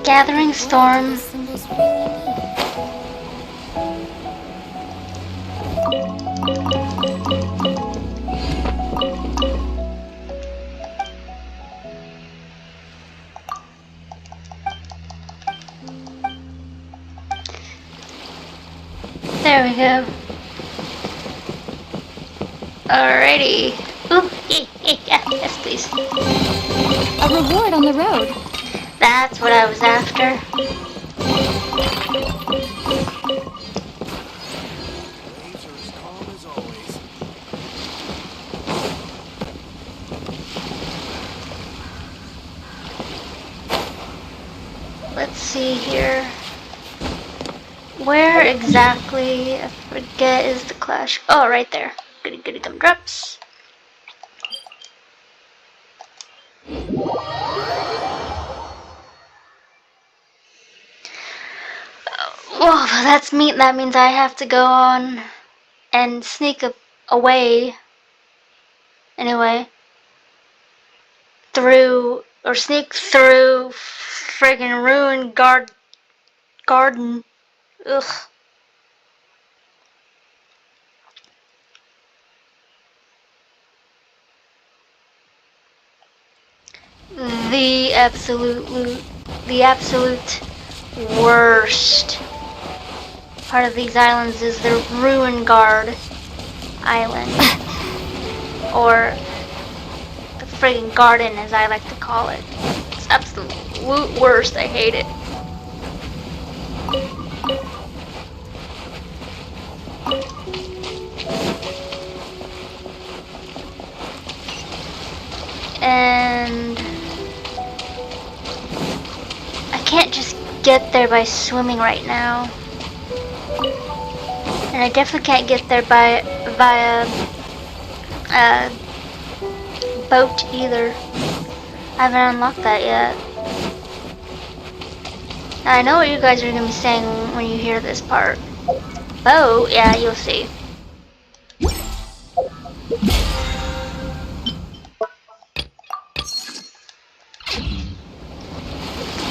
Gathering storm. There we go. Alrighty. Ooh, yeah, yes please. A reward on the road. That's what I was after. Waves are as calm as always. Let's see here. Where exactly, I forget, is the clash? Oh, right there. Goody goody gumdrops. Well, that means I have to go on and sneak away. Anyway, sneak through friggin' ruined garden. Ugh. The absolute worst part of these islands is the Ruin Guard Island. Or the friggin' garden, as I like to call it. It's absolute worst. I hate it. And I can't just get there by swimming right now. And I definitely can't get there via boat either. I haven't unlocked that yet. I know what you guys are gonna be saying when you hear this part. Boat? Yeah, you'll see.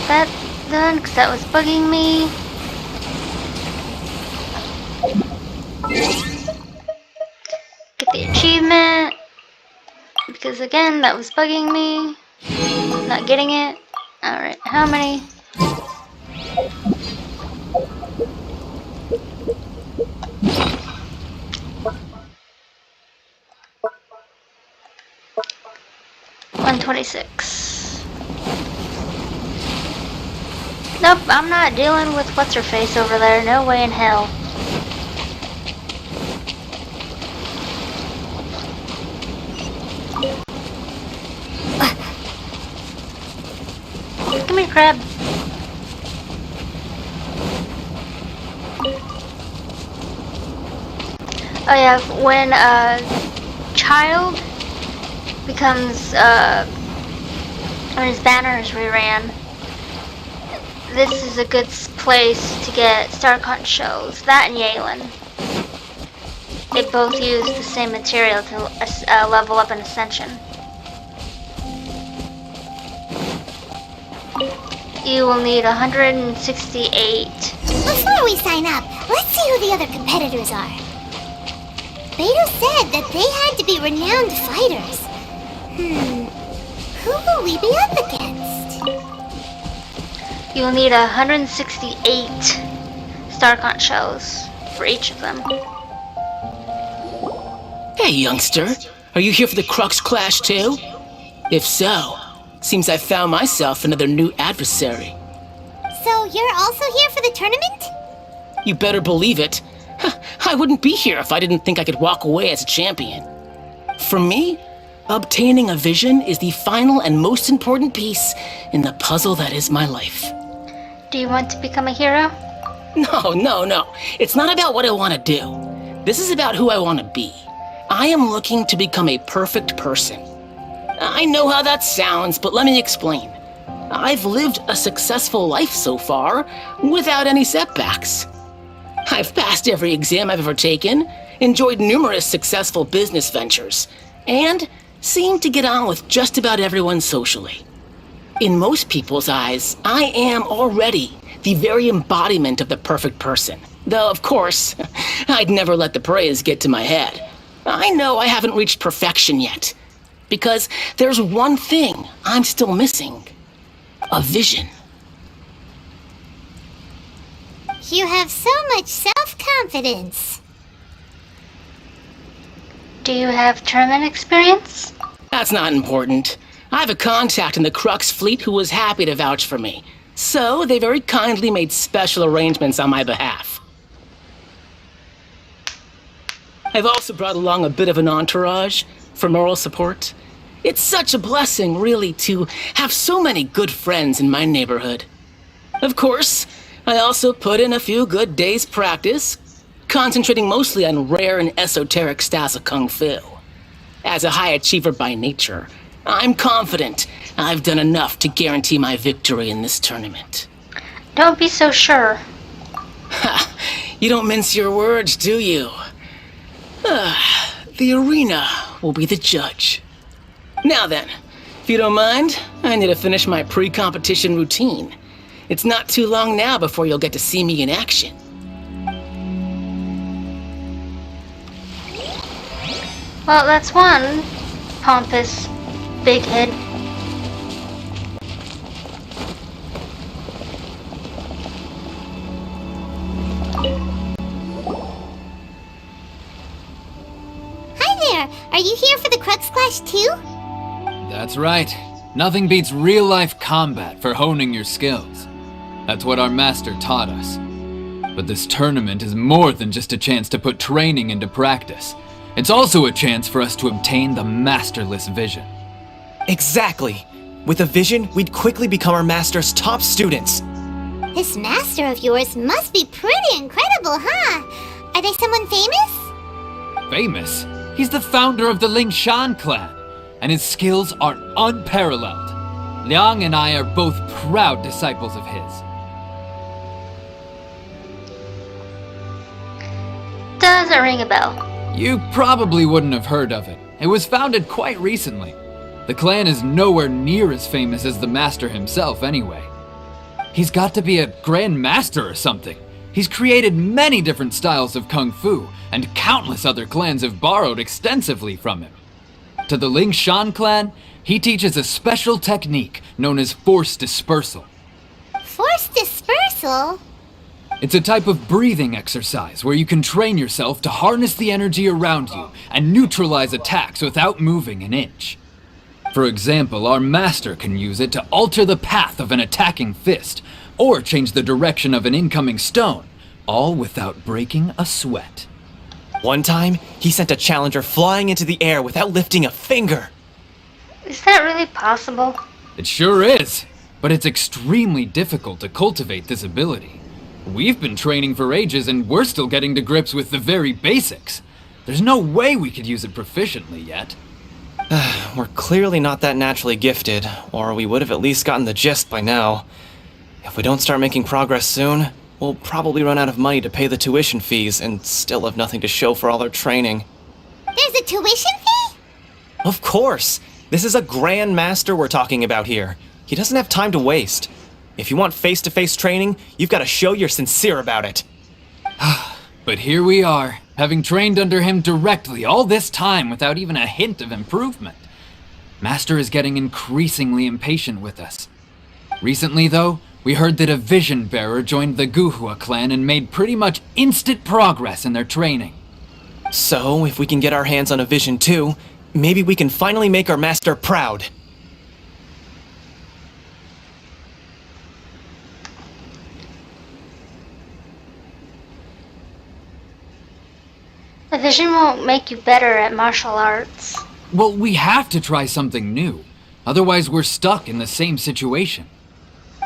That done, because that was bugging me. Get the achievement, because again, that was bugging me. Not getting it. Alright, how many? $126. Nope, I'm not dealing with what's-her-face over there. No way in hell. Come here, crab. Oh yeah, when a child becomes, when his banner is reran, this is a good place to get star conch shells. That and Yalen. They both use the same material to level up an ascension. You will need 168. Before we sign up, let's see who the other competitors are. Beto said that they had to be renowned fighters. Who will we be up against? You will need 168 star conch shells for each of them. Hey, youngster. Are you here for the Crux Clash too? If so, seems I've found myself another new adversary. So you're also here for the tournament? You better believe it. I wouldn't be here if I didn't think I could walk away as a champion. For me, obtaining a vision is the final and most important piece in the puzzle that is my life. Do you want to become a hero? No. It's not about what I want to do. This is about who I want to be. I am looking to become a perfect person. I know how that sounds, but let me explain. I've lived a successful life so far, without any setbacks. I've passed every exam I've ever taken, enjoyed numerous successful business ventures, and seem to get on with just about everyone socially. In most people's eyes, I am already the very embodiment of the perfect person. Though, of course, I'd never let the praise get to my head. I know I haven't reached perfection yet, because there's one thing I'm still missing. A vision. You have so much self-confidence. Do you have tournament experience? That's not important. I have a contact in the Crux fleet who was happy to vouch for me. So, they very kindly made special arrangements on my behalf. I've also brought along a bit of an entourage for moral support. It's such a blessing, really, to have so many good friends in my neighborhood. Of course, I also put in a few good days' practice, concentrating mostly on rare and esoteric styles of Kung Fu. As a high achiever by nature, I'm confident I've done enough to guarantee my victory in this tournament. Don't be so sure. Ha! You don't mince your words, do you? The arena will be the judge. Now then, if you don't mind, I need to finish my pre-competition routine. It's not too long now before you'll get to see me in action. Well, that's one pompous big head. Hi there! Are you here for the Crux Clash too? That's right. Nothing beats real-life combat for honing your skills. That's what our master taught us. But this tournament is more than just a chance to put training into practice. It's also a chance for us to obtain the masterless vision. Exactly. With a vision, we'd quickly become our master's top students. This master of yours must be pretty incredible, huh? Are they someone famous? Famous? He's the founder of the Lingshan clan, and his skills are unparalleled. Liang and I are both proud disciples of his. Doesn't ring a bell. You probably wouldn't have heard of it. It was founded quite recently. The clan is nowhere near as famous as the master himself anyway. He's got to be a grand master or something. He's created many different styles of kung fu, and countless other clans have borrowed extensively from him. To the Lingshan clan, he teaches a special technique known as force dispersal. Force dispersal? It's a type of breathing exercise where you can train yourself to harness the energy around you and neutralize attacks without moving an inch. For example, our master can use it to alter the path of an attacking fist, or change the direction of an incoming stone, all without breaking a sweat. One time, he sent a challenger flying into the air without lifting a finger. Is that really possible? It sure is, but it's extremely difficult to cultivate this ability. We've been training for ages and we're still getting to grips with the very basics. There's no way we could use it proficiently yet. We're clearly not that naturally gifted, or we would have at least gotten the gist by now. If we don't start making progress soon, we'll probably run out of money to pay the tuition fees and still have nothing to show for all our training. There's a tuition fee? Of course! This is a grand master we're talking about here. He doesn't have time to waste. If you want face-to-face training, you've got to show you're sincere about it. But here we are, having trained under him directly all this time without even a hint of improvement. Master is getting increasingly impatient with us. Recently, though, we heard that a vision bearer joined the Guhua clan and made pretty much instant progress in their training. So, if we can get our hands on a vision too, maybe we can finally make our master proud. The vision won't make you better at martial arts. Well, we have to try something new. Otherwise, we're stuck in the same situation.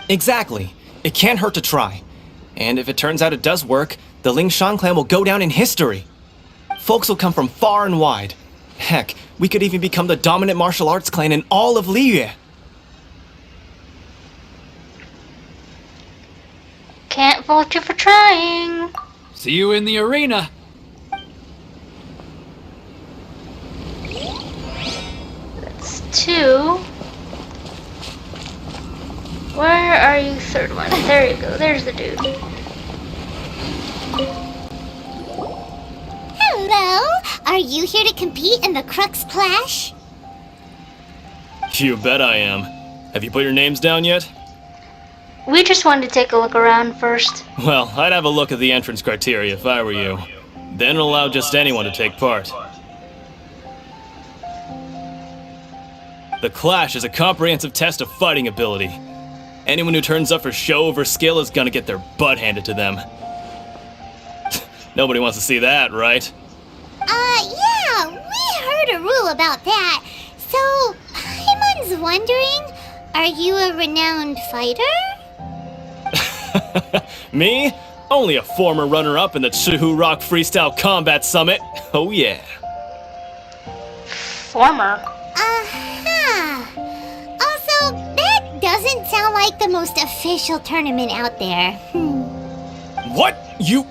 Exactly. It can't hurt to try. And if it turns out it does work, the Lingshan clan will go down in history. Folks will come from far and wide. Heck, we could even become the dominant martial arts clan in all of Liyue. Can't fault you for trying. See you in the arena! That's two. Where are you, third one? There you go. There's the dude. Hello? Are you here to compete in the Crux Clash? You bet I am. Have you put your names down yet? We just wanted to take a look around first. Well, I'd have a look at the entrance criteria if I were you. Then allow just anyone to take part. The Clash is a comprehensive test of fighting ability. Anyone who turns up for show over skill is gonna get their butt handed to them. Nobody wants to see that, right? Yeah, we heard a rule about that. So, Paimon's wondering, are you a renowned fighter? Me? Only a former runner-up in the Chihu Rock Freestyle Combat Summit. Oh yeah. Former. Also, that doesn't sound like the most official tournament out there. What? You...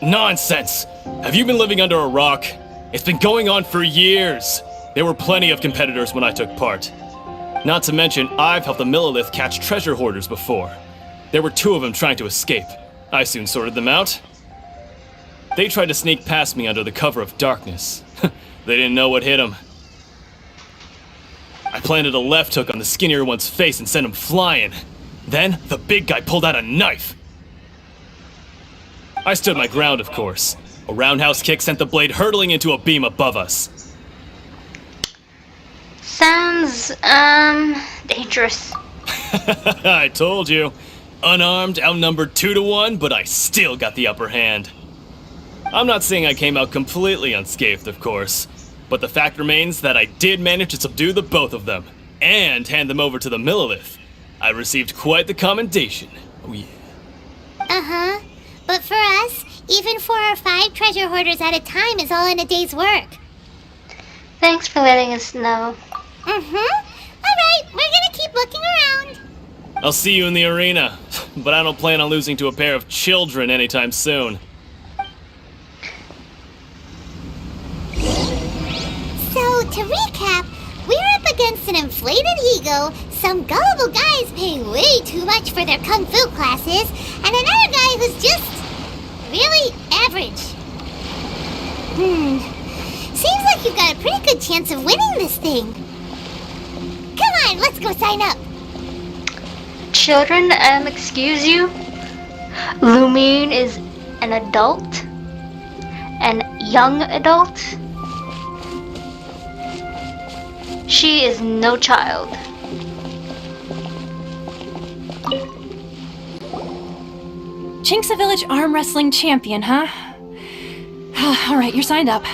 Nonsense! Have you been living under a rock? It's been going on for years. There were plenty of competitors when I took part. Not to mention, I've helped the Millilith catch treasure hoarders before. There were 2 of them trying to escape. I soon sorted them out. They tried to sneak past me under the cover of darkness. They didn't know what hit them. I planted a left hook on the skinnier one's face and sent him flying. Then, the big guy pulled out a knife. I stood my ground, of course. A roundhouse kick sent the blade hurtling into a beam above us. Sounds, dangerous. I told you. Unarmed, outnumbered 2 to 1, but I still got the upper hand. I'm not saying I came out completely unscathed, of course, but the fact remains that I did manage to subdue the both of them, and hand them over to the Millilith. I received quite the commendation. Oh yeah. Uh-huh. But for us, even 4 or 5 treasure hoarders at a time is all in a day's work. Thanks for letting us know. Alright, we're gonna keep looking around. I'll see you in the arena, but I don't plan on losing to a pair of children anytime soon. So, to recap, we're up against an inflated ego, some gullible guys paying way too much for their kung fu classes, and another guy who's just really average. Seems like you've got a pretty good chance of winning this thing. Come on, let's go sign up. Children, excuse you. Lumine is an adult. An young adult. She is no child. Chinksa Village arm wrestling champion, huh? Alright, you're signed up.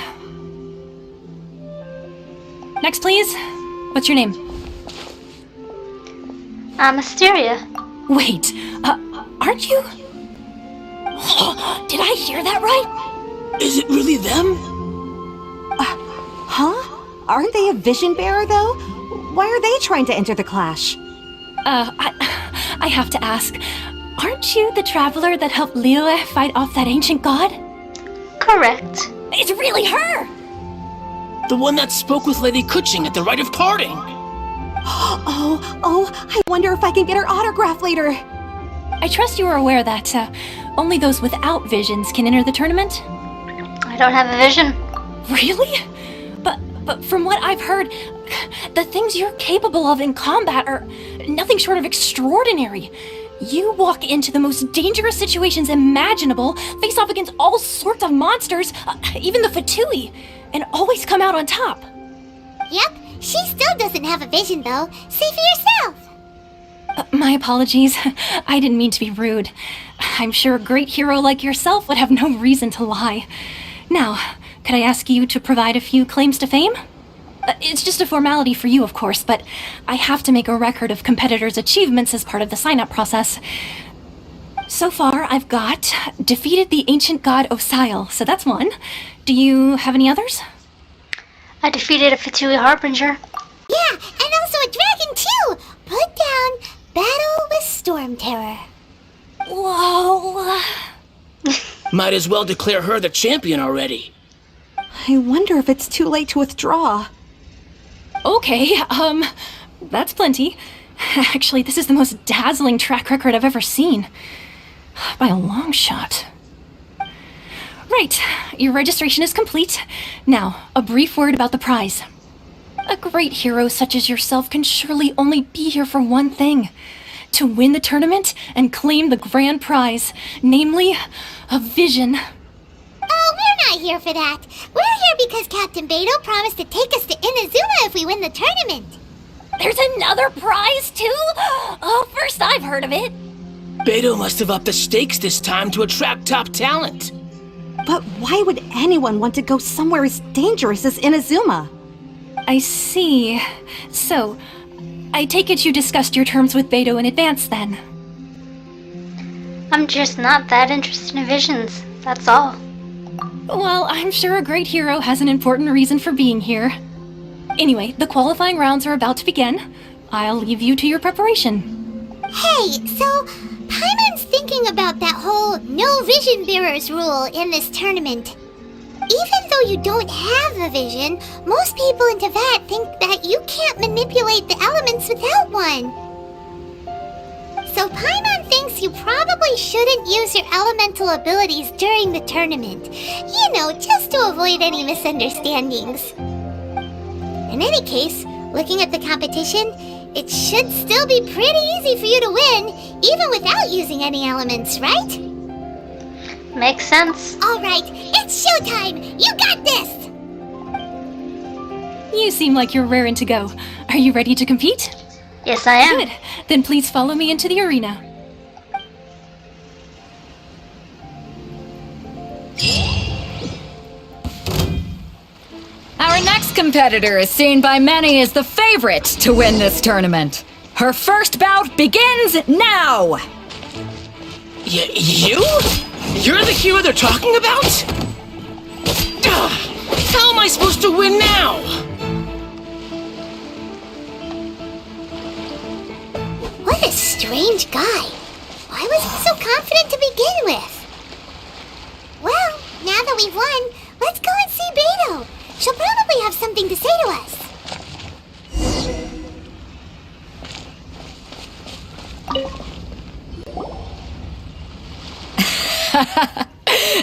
Next, please. What's your name? I'm Asteria. Wait, aren't you? Did I hear that right? Is it really them? Huh? Aren't they a vision bearer, though? Why are they trying to enter the clash? I have to ask. Aren't you the traveler that helped Liyue fight off that ancient god? Correct. It's really her! The one that spoke with Lady Kuching at the rite of parting. Oh, I wonder if I can get her autograph later. I trust you are aware that only those without visions can enter the tournament? I don't have a vision. Really? But from what I've heard, the things you're capable of in combat are nothing short of extraordinary. You walk into the most dangerous situations imaginable, face off against all sorts of monsters, even the Fatui, and always come out on top. Yep, she still doesn't have a vision, though. See for yourself. My apologies. I didn't mean to be rude. I'm sure a great hero like yourself would have no reason to lie. Now, could I ask you to provide a few claims to fame? It's just a formality for you, of course, but I have to make a record of competitors' achievements as part of the sign-up process. So far, I've got defeated the ancient god Osile, so that's one. Do you have any others? I defeated a Fatui Harbinger. Yeah, and also a dragon, too. Put down Battle with Storm Terror. Whoa. Might as well declare her the champion already. I wonder if it's too late to withdraw. Okay, that's plenty. Actually, this is the most dazzling track record I've ever seen. By a long shot. Right, your registration is complete. Now, a brief word about the prize. A great hero such as yourself can surely only be here for one thing. To win the tournament and claim the grand prize, namely, a vision. Oh, we're not here for that. We're here because Captain Beto promised to take us to Inazuma if we win the tournament. There's another prize, too? Oh, first I've heard of it. Beto must have upped the stakes this time to attract top talent. But why would anyone want to go somewhere as dangerous as Inazuma? I see. So, I take it you discussed your terms with Beto in advance, then? I'm just not that interested in visions, that's all. Well, I'm sure a great hero has an important reason for being here. Anyway, the qualifying rounds are about to begin. I'll leave you to your preparation. Hey, so Paimon's thinking about that whole no vision bearers rule in this tournament. Even though you don't have a vision, most people in Teyvat think that you can't manipulate the elements without one. So Paimon thinks you probably shouldn't use your elemental abilities during the tournament. You know, just to avoid any misunderstandings. In any case, looking at the competition, it should still be pretty easy for you to win, even without using any elements, right? Makes sense. Alright, it's showtime! You got this! You seem like you're raring to go. Are you ready to compete? Yes, I am. Good. Then please follow me into the arena. Our next competitor is seen by many as the favorite to win this tournament. Her first bout begins now! You? You're the hero they're talking about? How am I supposed to win now? What a strange guy. Why was he so confident to begin with? Well, now that we've won, let's go and see Beto. She'll probably have something to say to us.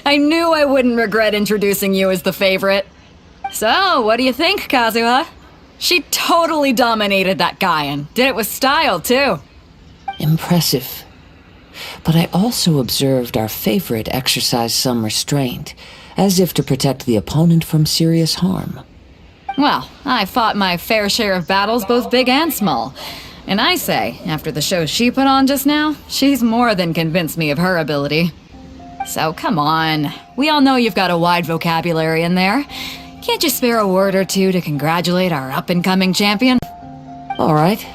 I knew I wouldn't regret introducing you as the favorite. So, what do you think, Kazuha? She totally dominated that guy and did it with style, too. Impressive. But I also observed our favorite exercise some restraint, as if to protect the opponent from serious harm. Well, I fought my fair share of battles, both big and small. And I say, after the show she put on just now, she's more than convinced me of her ability. So come on, we all know you've got a wide vocabulary in there. Can't you spare a word or two to congratulate our up-and-coming champion? All right.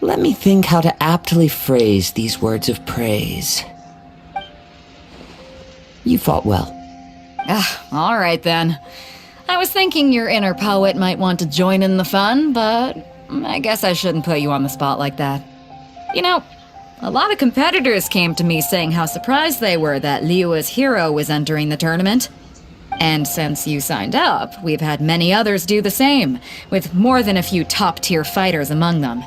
Let me think how to aptly phrase these words of praise. You fought well. All right then. I was thinking your inner poet might want to join in the fun, but I guess I shouldn't put you on the spot like that. You know, a lot of competitors came to me saying how surprised they were that Liyue's hero was entering the tournament. And since you signed up, we've had many others do the same, with more than a few top-tier fighters among them.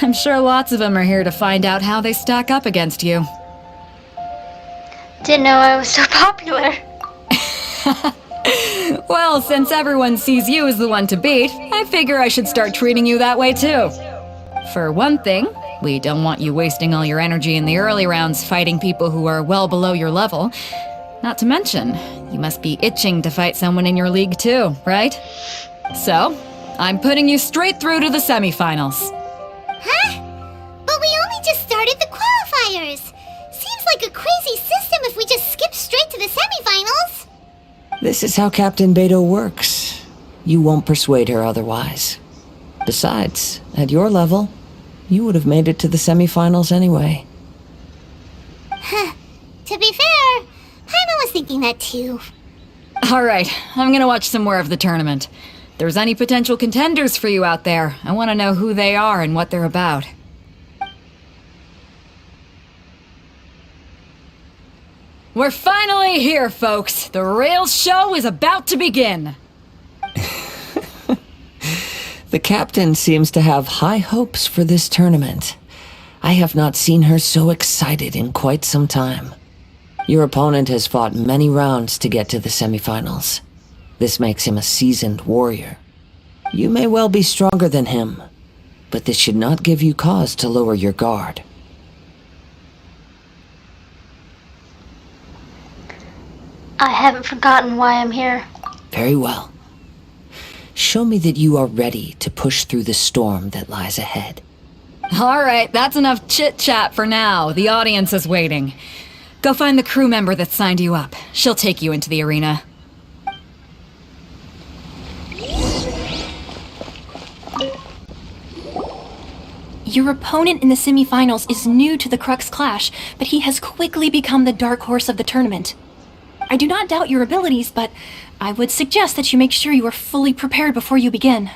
I'm sure lots of them are here to find out how they stack up against you. Didn't know I was so popular. Well, since everyone sees you as the one to beat, I figure I should start treating you that way too. For one thing, we don't want you wasting all your energy in the early rounds fighting people who are well below your level. Not to mention, you must be itching to fight someone in your league too, right? So, I'm putting you straight through to the semifinals. Huh? But we only just started the qualifiers. Seems like a crazy system if we just skip straight to the semifinals. This is how Captain Beto works. You won't persuade her otherwise. Besides, at your level, you would have made it to the semifinals anyway. Huh. To be fair, Paimon was thinking that too. Alright, I'm gonna watch some more of the tournament. If there's any potential contenders for you out there, I want to know who they are and what they're about. We're finally here, folks! The real show is about to begin! The captain seems to have high hopes for this tournament. I have not seen her so excited in quite some time. Your opponent has fought many rounds to get to the semifinals. This makes him a seasoned warrior. You may well be stronger than him, but this should not give you cause to lower your guard. I haven't forgotten why I'm here. Very well. Show me that you are ready to push through the storm that lies ahead. All right, that's enough chit-chat for now. The audience is waiting. Go find the crew member that signed you up. She'll take you into the arena. Your opponent in the semifinals is new to the Crux Clash, but he has quickly become the dark horse of the tournament. I do not doubt your abilities, but I would suggest that you make sure you are fully prepared before you begin.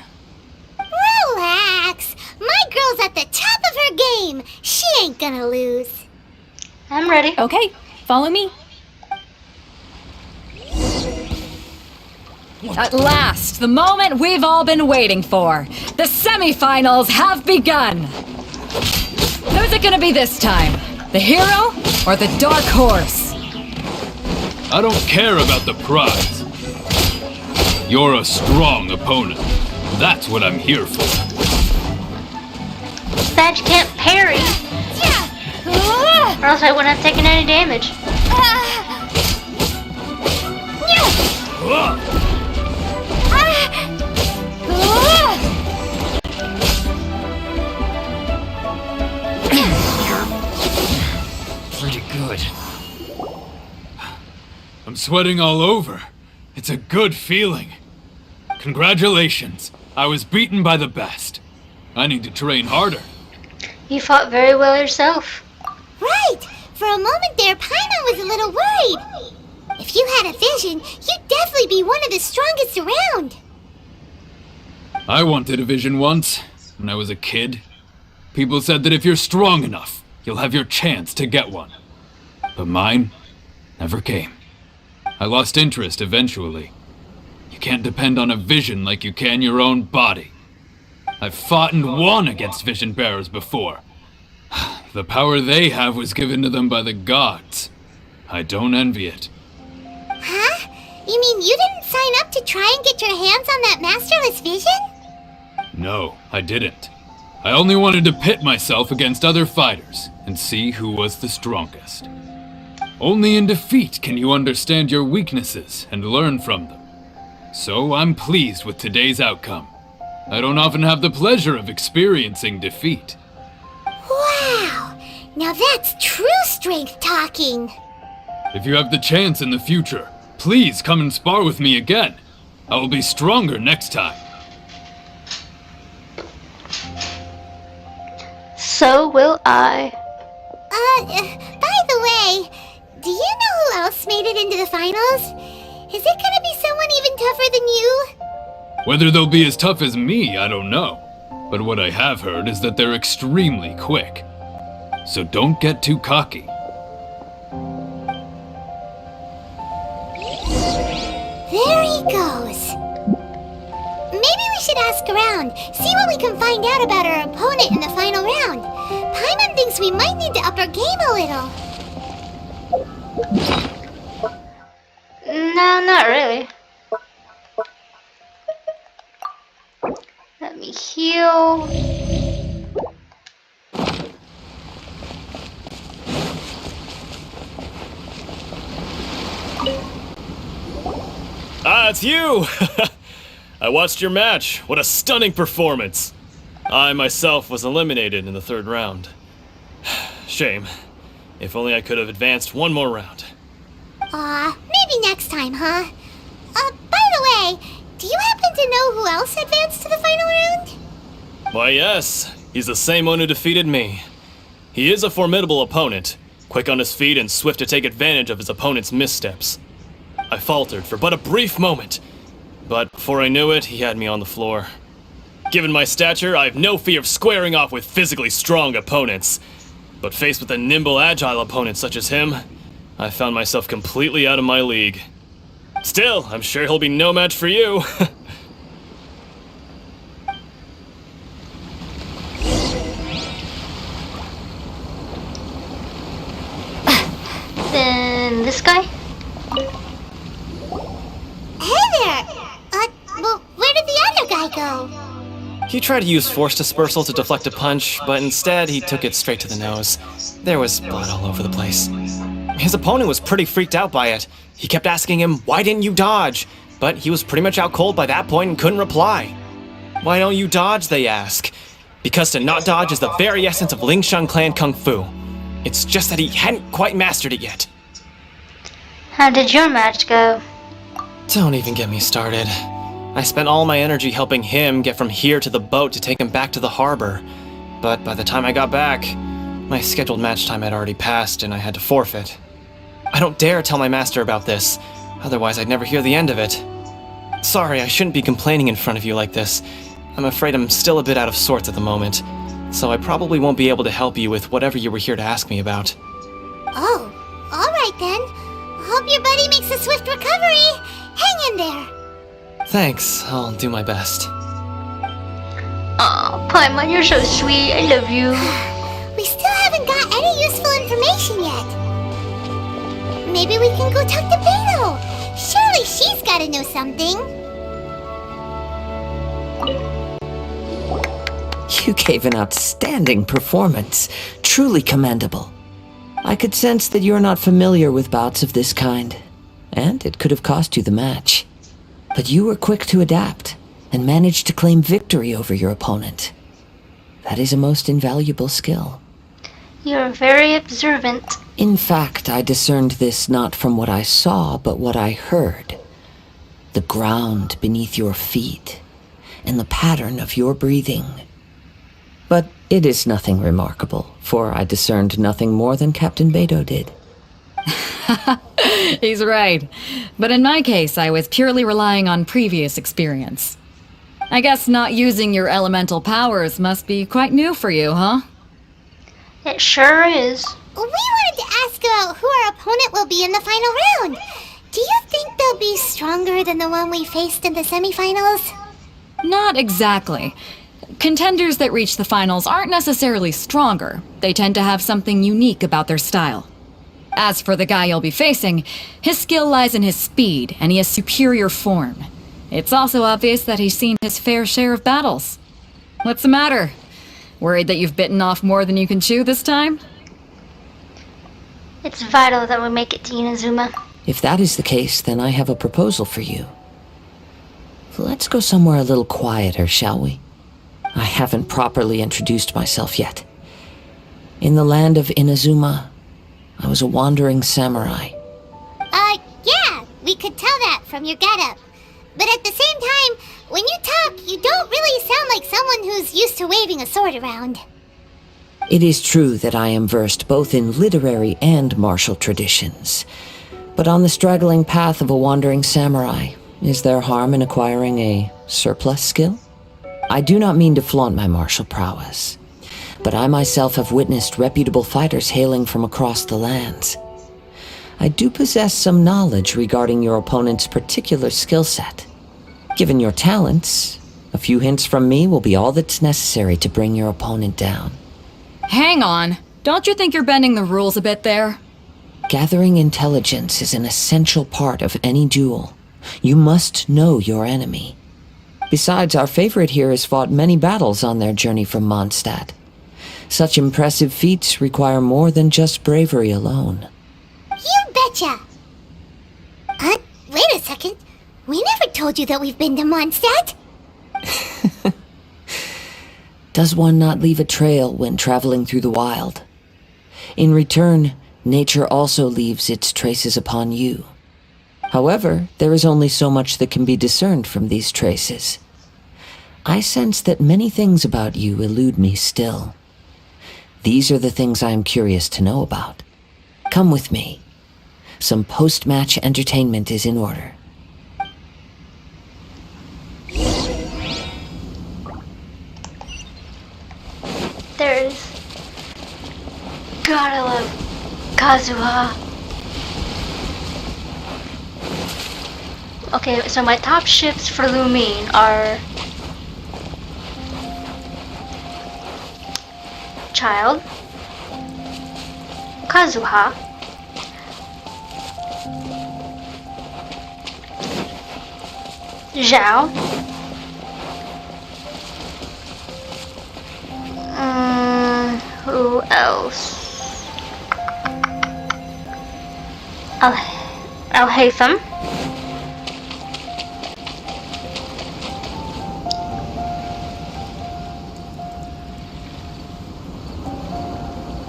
Relax. My girl's at the top of her game. She ain't gonna lose. I'm ready. Okay, follow me. At last, the moment we've all been waiting for. The semifinals have begun. Who's it gonna be this time? The hero or the dark horse? I don't care about the prize. You're a strong opponent. That's what I'm here for. Sad you can't parry, or else I wouldn't have taken any damage. Pretty good. I'm sweating all over. It's a good feeling. Congratulations. I was beaten by the best. I need to train harder. You fought very well yourself. Right. For a moment there, Paimon was a little worried. If you had a vision, you'd definitely be one of the strongest around. I wanted a vision once, when I was a kid. People said that if you're strong enough, you'll have your chance to get one. But mine never came. I lost interest eventually. You can't depend on a vision like you can your own body. I've fought and won against vision bearers before. The power they have was given to them by the gods. I don't envy it. Huh? You mean you didn't sign up to try and get your hands on that masterless vision? No, I didn't. I only wanted to pit myself against other fighters and see who was the strongest. Only in defeat can you understand your weaknesses and learn from them. So I'm pleased with today's outcome. I don't often have the pleasure of experiencing defeat. Wow! Now that's true strength talking. If you have the chance in the future, please come and spar with me again. I will be stronger next time. So will I. By the way, do you know who else made it into the finals? Is it gonna be someone even tougher than you? Whether they'll be as tough as me, I don't know. But what I have heard is that they're extremely quick. So don't get too cocky. There he goes. Maybe we should ask around, see what we can find out about our opponent in the final round. Paimon thinks we might need to up our game a little. No, not really. Let me heal. Ah, it's you! I watched your match. What a stunning performance. I myself was eliminated in the third round. Shame. If only I could have advanced one more round. Maybe next time, huh? By the way, do you happen to know who else advanced to the final round? Why, yes. He's the same one who defeated me. He is a formidable opponent, quick on his feet and swift to take advantage of his opponent's missteps. I faltered for but a brief moment, but before I knew it, he had me on the floor. Given my stature, I have no fear of squaring off with physically strong opponents. But faced with a nimble, agile opponent such as him, I found myself completely out of my league. Still, I'm sure he'll be no match for you. this guy? Hey there! Well, where did the other guy go? He tried to use force dispersal to deflect a punch, but instead he took it straight to the nose. There was blood all over the place. His opponent was pretty freaked out by it. He kept asking him, "Why didn't you dodge?" But he was pretty much out cold by that point and couldn't reply. "Why don't you dodge?" they ask. Because to not dodge is the very essence of Lingshan clan kung fu. It's just that he hadn't quite mastered it yet. How did your match go? Don't even get me started. I spent all my energy helping him get from here to the boat to take him back to the harbor. But by the time I got back, my scheduled match time had already passed and I had to forfeit. I don't dare tell my master about this, otherwise I'd never hear the end of it. Sorry, I shouldn't be complaining in front of you like this. I'm afraid I'm still a bit out of sorts at the moment, so I probably won't be able to help you with whatever you were here to ask me about. Oh, alright then. Hope your buddy makes a swift recovery. Hang in there. Thanks, I'll do my best. Aw, Paimon, you're so sweet. I love you. We still haven't got any useful information yet. Maybe we can go talk to Beto. Surely she's gotta know something. You gave an outstanding performance. Truly commendable. I could sense that you're not familiar with bouts of this kind, and it could have cost you the match. But you were quick to adapt, and managed to claim victory over your opponent. That is a most invaluable skill. You're very observant. In fact, I discerned this not from what I saw, but what I heard. The ground beneath your feet, and the pattern of your breathing. But it is nothing remarkable, for I discerned nothing more than Captain Beto did. He's right. But in my case, I was purely relying on previous experience. I guess not using your elemental powers must be quite new for you, huh? It sure is. We wanted to ask about who our opponent will be in the final round. Do you think they'll be stronger than the one we faced in the semifinals? Not exactly. Contenders that reach the finals aren't necessarily stronger. They tend to have something unique about their style. As for the guy you'll be facing, his skill lies in his speed, and he has superior form. It's also obvious that he's seen his fair share of battles. What's the matter? Worried that you've bitten off more than you can chew this time? It's vital that we make it to Inazuma. If that is the case, then I have a proposal for you. Let's go somewhere a little quieter, shall we? I haven't properly introduced myself yet. In the land of Inazuma, I was a wandering samurai. Yeah, we could tell that from your getup. But at the same time, when you talk, you don't really sound like someone who's used to waving a sword around. It is true that I am versed both in literary and martial traditions. But on the straggling path of a wandering samurai, is there harm in acquiring a surplus skill? I do not mean to flaunt my martial prowess, but I myself have witnessed reputable fighters hailing from across the lands. I do possess some knowledge regarding your opponent's particular skill set. Given your talents, a few hints from me will be all that's necessary to bring your opponent down. Hang on. Don't you think you're bending the rules a bit there? Gathering intelligence is an essential part of any duel. You must know your enemy. Besides, our favorite here has fought many battles on their journey from Mondstadt. Such impressive feats require more than just bravery alone. You betcha! Wait a second. We never told you that we've been to Mondstadt. Does one not leave a trail when traveling through the wild? In return, nature also leaves its traces upon you. However, there is only so much that can be discerned from these traces. I sense that many things about you elude me still. These are the things I am curious to know about. Come with me. Some post-match entertainment is in order. There's... Gotta love Kazuha. Okay, so my top ships for Lumine are... Child, Kazuha, Zhao. Who else? Al-Haytham.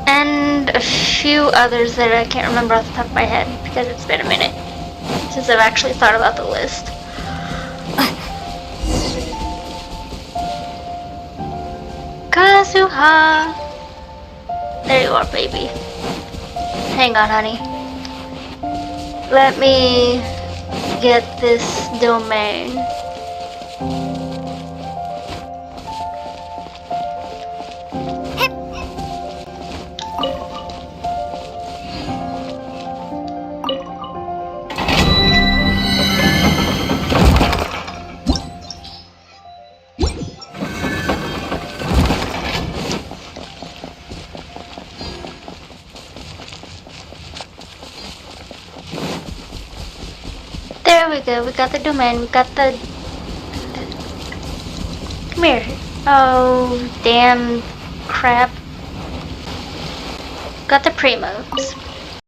And a few others that I can't remember off the top of my head because it's been a minute since I've actually thought about the list. Kazuha! There you are, baby. Hang on, honey. Let me get this domain. There we go, we got the domain, we got the... Come here. Oh, damn crap. Got the primos.